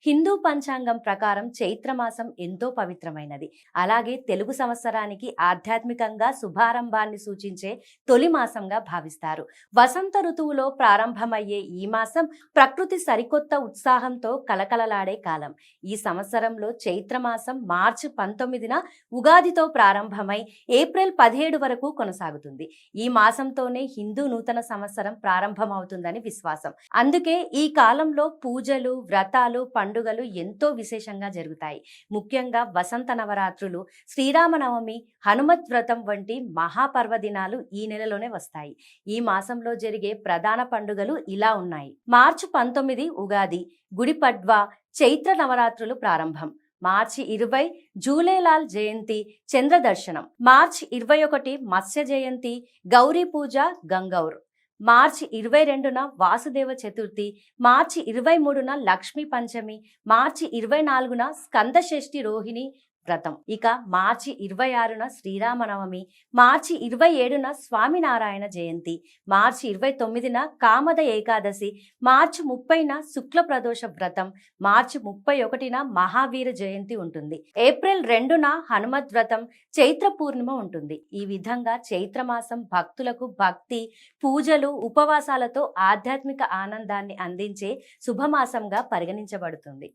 హిందూ పంచాంగం ప్రకారం చైత్రమాసం ఎంతో పవిత్రమైనది. అలాగే తెలుగు సంవత్సరానికి ఆధ్యాత్మికంగా శుభారంభాన్ని సూచించే తొలి మాసంగా భావిస్తారు. వసంత ఋతువులో ప్రారంభమయ్యే ఈ మాసం ప్రకృతి సరికొత్త ఉత్సాహంతో కలకలలాడే కాలం. ఈ సంవత్సరంలో చైత్రమాసం మార్చి 19న ఉగాదితో ప్రారంభమై ఏప్రిల్ 17 వరకు కొనసాగుతుంది. ఈ మాసంతోనే హిందూ నూతన సంవత్సరం ప్రారంభమవుతుందని విశ్వాసం. అందుకే ఈ కాలంలో పూజలు, వ్రతాలు, పండుగలు ఎంతో విశేషంగా జరుగుతాయి. ముఖ్యంగా వసంత నవరాత్రులు, శ్రీరామనవమి, హనుమత్ వ్రతం వంటి మహాపర్వదినాలు ఈ నెలలోనే వస్తాయి. ఈ మాసంలో జరిగే ప్రధాన పండుగలు ఇలా ఉన్నాయి. మార్చి 19 ఉగాది, గుడి పడ్వా, చైత్ర నవరాత్రులు ప్రారంభం. మార్చి 20 జూలేలాల్ జయంతి, చంద్ర దర్శనం. మార్చి 21 మత్స్య జయంతి, గౌరీ పూజ, గంగౌర్. మార్చి 22న వాసుదేవ చతుర్థి, మార్చి 23న లక్ష్మీ పంచమి, మార్చి 24న స్కందషష్ఠి రోహిణి వ్రతం. ఇక మార్చి 26న శ్రీరామనవమి, మార్చి 27న స్వామినారాయణ జయంతి, మార్చి 29న కామద ఏకాదశి, మార్చి 30న శుక్ల ప్రదోష వ్రతం, మార్చి 31న మహావీర జయంతి ఉంటుంది. ఏప్రిల్ 2న హనుమత్ వ్రతం, చైత్ర పూర్ణిమ ఉంటుంది. ఈ విధంగా చైత్రమాసం భక్తులకు భక్తి, పూజలు, ఉపవాసాలతో ఆధ్యాత్మిక ఆనందాన్ని అందించే శుభమాసంగా పరిగణించబడుతుంది.